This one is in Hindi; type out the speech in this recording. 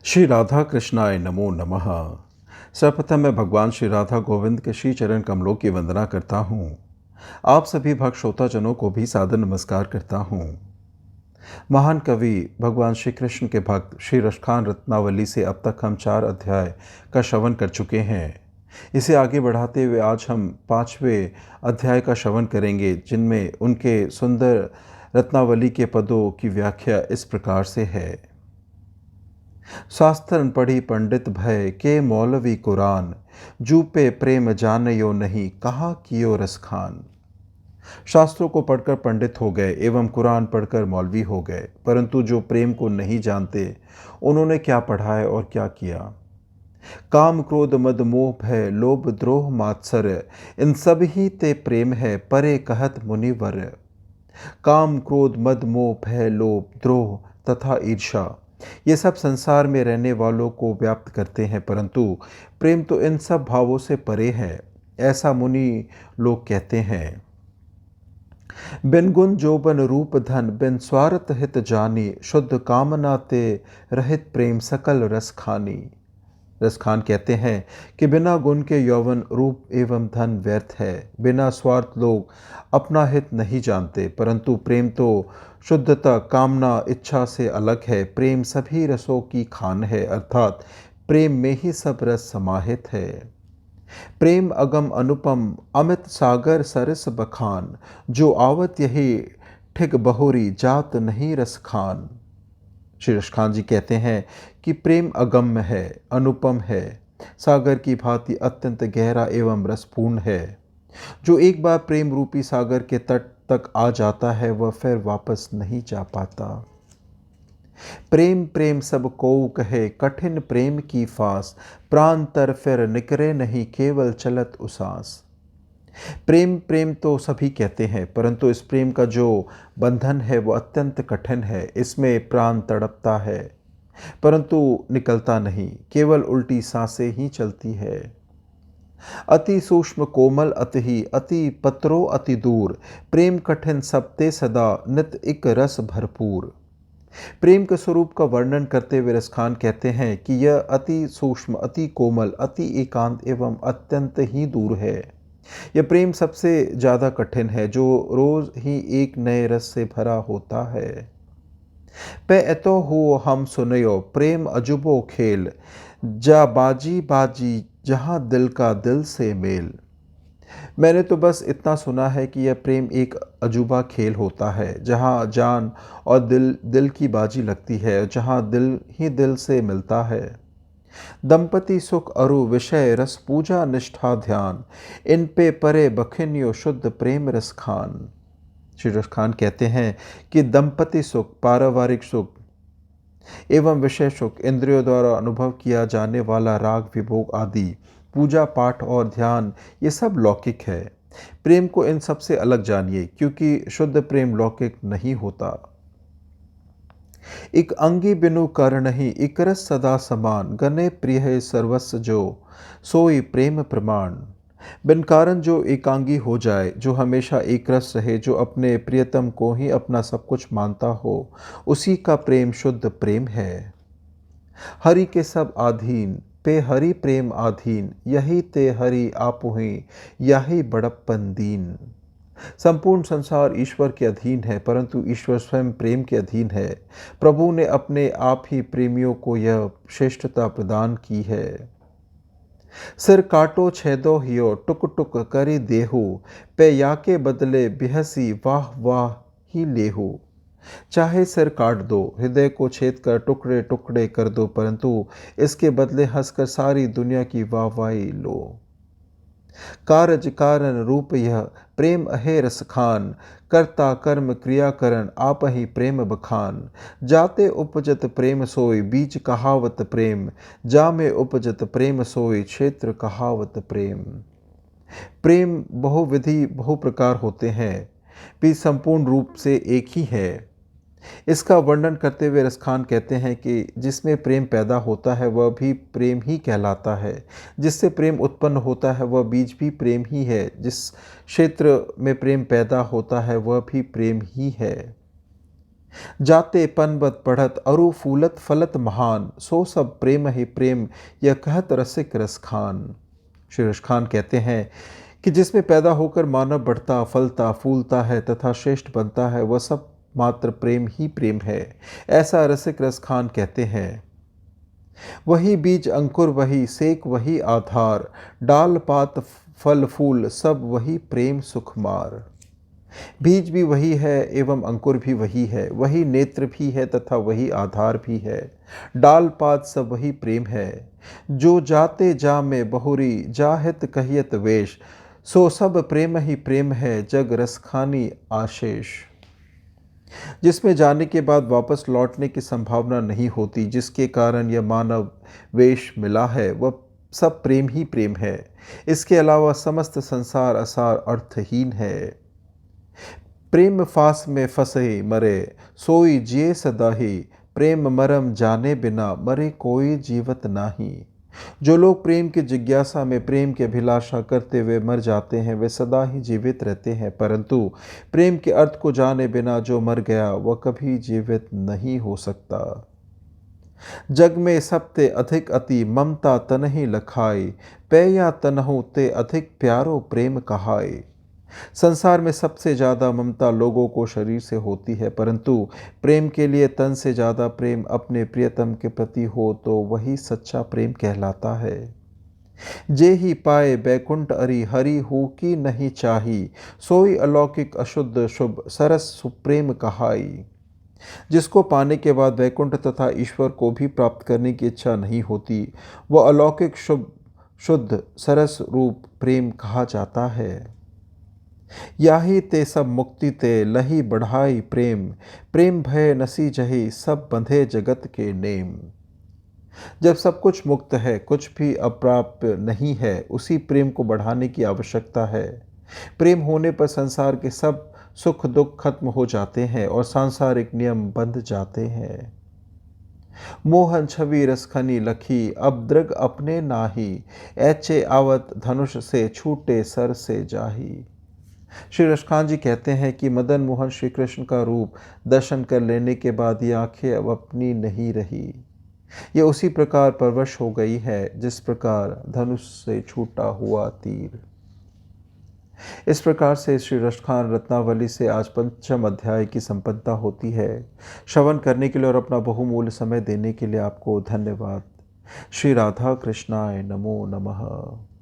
श्री राधा कृष्णाय नमो नमः। सर्वप्रथम मैं भगवान श्री राधा गोविंद के श्री चरण कमलों की वंदना करता हूँ। आप सभी भक्त श्रोताजनों को भी सादर नमस्कार करता हूँ। महान कवि भगवान श्री कृष्ण के भक्त श्री रसखान रत्नावली से अब तक हम 4 अध्याय का श्रवण कर चुके हैं। इसे आगे बढ़ाते हुए आज हम 5वें अध्याय का श्रवण करेंगे, जिनमें उनके सुंदर रत्नावली के पदों की व्याख्या इस प्रकार से है। शास्त्रन पढ़ी पंडित भय के मौलवी कुरान, जूपे प्रेम जानयो नहीं कहा कियो रसखान। शास्त्रों को पढ़कर पंडित हो गए एवं कुरान पढ़कर मौलवी हो गए, परंतु जो प्रेम को नहीं जानते उन्होंने क्या पढ़ा है और क्या किया। काम क्रोध मद मोह भय लोभ द्रोह मात्सर्य, इन सब ही ते प्रेम है परे कहत मुनिवर। काम क्रोध मद मोह भय लोभ द्रोह तथा ईर्ष्या, ये सब संसार में रहने वालों को व्याप्त करते हैं, परंतु प्रेम तो इन सब भावों से परे है, ऐसा मुनि लोग कहते हैं। बिन गुण जोबन रूप धन बिन स्वार्थ हित जानी, शुद्ध कामना ते रहित प्रेम सकल रस खानी। रसखान कहते हैं कि बिना गुण के यौवन रूप एवं धन व्यर्थ है। बिना स्वार्थ लोग अपना हित नहीं जानते, परंतु प्रेम तो शुद्धता कामना इच्छा से अलग है। प्रेम सभी रसों की खान है, अर्थात प्रेम में ही सब रस समाहित है। प्रेम अगम अनुपम अमित सागर सरस बखान, जो आवत यही ठिग बहोरी जात नहीं रस खान। श्री रसखान जी कहते हैं कि प्रेम अगम्य है, अनुपम है, सागर की भांति अत्यंत गहरा एवं रसपूर्ण है। जो एक बार प्रेम रूपी सागर के तट तक आ जाता है वह फिर वापस नहीं जा पाता। प्रेम प्रेम सब को कहे कठिन प्रेम की फास, प्राण तर फिर निकरे नहीं केवल चलत उसास। प्रेम प्रेम तो सभी कहते हैं, परंतु इस प्रेम का जो बंधन है वो अत्यंत कठिन है। इसमें प्राण तड़पता है परंतु निकलता नहीं, केवल उल्टी सांसें ही चलती है। अति सूक्ष्म कोमल अति अति पत्रो अति दूर, प्रेम कठिन सबते सदा नित इक रस भरपूर। प्रेम के स्वरूप का वर्णन करते हुए रसखान कहते हैं कि यह अति सूक्ष्म, अति कोमल, अति एकांत एवं अत्यंत ही दूर है। यह प्रेम सबसे ज़्यादा कठिन है, जो रोज ही एक नए रस से भरा होता है। पे एतो हो हम सुनयो प्रेम अजुबो खेल, जा बाजी बाजी जहाँ दिल का दिल से मेल। मैंने तो बस इतना सुना है कि यह प्रेम एक अजूबा खेल होता है, जहाँ जान और दिल दिल की बाजी लगती है, जहाँ दिल ही दिल से मिलता है। दंपति सुख अरु विषय रस पूजा निष्ठा ध्यान, इन पे परे बखिन्यो शुद्ध प्रेम रस खान। श्री रसखान कहते हैं कि दंपति सुख, पारिवारिक सुख एवं विषय सुख, इंद्रियों द्वारा अनुभव किया जाने वाला राग विभोग आदि, पूजा पाठ और ध्यान, ये सब लौकिक है। प्रेम को इन सब से अलग जानिए, क्योंकि शुद्ध प्रेम लौकिक नहीं होता। इक अंगी बिनु कर नहीं इक रस सदा समान, गने प्रिय है सर्वस्व जो सोई प्रेम प्रमाण। बिन कारण जो एकांगी हो जाए, जो हमेशा एक रस रहे, जो अपने प्रियतम को ही अपना सब कुछ मानता हो, उसी का प्रेम शुद्ध प्रेम है। हरि के सब आधीन पे हरि प्रेम आधीन, यही ते हरि आपुहि यही बड़प्पन दीन। संपूर्ण संसार ईश्वर के अधीन है, परंतु ईश्वर स्वयं प्रेम के अधीन है। प्रभु ने अपने आप ही प्रेमियों को यह श्रेष्ठता प्रदान की है। सिर काटो छेदो हियो टुक टुक करी देहु, पे याके बदले बिहसी वाह वाह ही लेहु। चाहे सिर काट दो, हृदय को छेद कर टुकड़े टुकड़े कर दो, परंतु इसके बदले हंसकर सारी दुनिया की वाहवाही लो। कारज कारण रूप यह प्रेम अहे रस खान, कर्ता कर्म क्रिया करण आप ही प्रेम बखान। जाते उपजत प्रेम सोई बीज कहावत प्रेम, जामे उपजत प्रेम सोई क्षेत्र कहावत प्रेम। प्रेम बहुविधि बहु प्रकार होते हैं, भी संपूर्ण रूप से एक ही है। इसका वर्णन करते हुए रसखान कहते हैं कि जिसमें प्रेम पैदा होता है वह भी प्रेम ही कहलाता है, जिससे प्रेम उत्पन्न होता है वह बीज भी प्रेम ही है, जिस क्षेत्र में प्रेम पैदा होता है वह भी प्रेम ही है। जाते पनबत पढ़त अरु फूलत फलत महान, सो सब प्रेम ही प्रेम यह कहत रसिक रसखान। श्री रसखान कहते हैं कि जिसमें पैदा होकर मानव बढ़ता फलता फूलता है तथा श्रेष्ठ बनता है, वह सब मात्र प्रेम ही प्रेम है। ऐसा रसिक रसखान कहते हैं। वही बीज अंकुर वही सेक वही आधार, डाल पात फल फूल सब वही प्रेम सुखमार। बीज भी वही है एवं अंकुर भी वही है, वही नेत्र भी है तथा वही आधार भी है। डाल पात सब वही प्रेम है। जो जाते जा में बहुरी जाहित कहियत वेश, सो सब प्रेम ही प्रेम है जग रसखानी आशेष। जिसमें जाने के बाद वापस लौटने की संभावना नहीं होती, जिसके कारण यह मानव वेश मिला है, वह सब प्रेम ही प्रेम है। इसके अलावा समस्त संसार असार अर्थहीन है। प्रेम फास में फंसे मरे, सोई जिए सदाही, प्रेम मरम जाने बिना मरे कोई जीवत नाही। जो लोग प्रेम की जिज्ञासा में प्रेम की अभिलाषा करते हुए मर जाते हैं, वे सदा ही जीवित रहते हैं, परंतु प्रेम के अर्थ को जाने बिना जो मर गया वह कभी जीवित नहीं हो सकता। जग में सबते अधिक अति ममता तनहि लखाई, पैया तनहु ते अधिक प्यारो प्रेम कहाई। संसार में सबसे ज़्यादा ममता लोगों को शरीर से होती है, परंतु प्रेम के लिए तन से ज़्यादा प्रेम अपने प्रियतम के प्रति हो तो वही सच्चा प्रेम कहलाता है। जे ही पाए बैकुंठ अरि हरि हो की नहीं चाही, सोई अलौकिक अशुद्ध शुभ सरस सुप्रेम कहाई। जिसको पाने के बाद वैकुंठ तथा ईश्वर को भी प्राप्त करने की इच्छा नहीं होती, वह अलौकिक शुभ शुद्ध सरस रूप प्रेम कहा जाता है। याही ते सब मुक्ति ते लही बढ़ाई प्रेम, प्रेम भय नसी जही सब बंधे जगत के नेम। जब सब कुछ मुक्त है, कुछ भी अप्राप्य नहीं है, उसी प्रेम को बढ़ाने की आवश्यकता है। प्रेम होने पर संसार के सब सुख दुख खत्म हो जाते हैं और सांसारिक नियम बंध जाते हैं। मोहन छवि रसखनी लखी अब दृग अपने नाही, ऐचे आवत धनुष से छूटे सर से जाही। श्री रसखान जी कहते हैं कि मदन मोहन श्री कृष्ण का रूप दर्शन कर लेने के बाद ये आंखें अब अपनी नहीं रही। ये उसी प्रकार परवश हो गई है जिस प्रकार धनुष से छूटा हुआ तीर। इस प्रकार से श्री रसखान रत्नावली से आज पंचम अध्याय की संपन्नता होती है। श्रवण करने के लिए और अपना बहुमूल्य समय देने के लिए आपको धन्यवाद। श्री राधा कृष्णाय नमो नमः।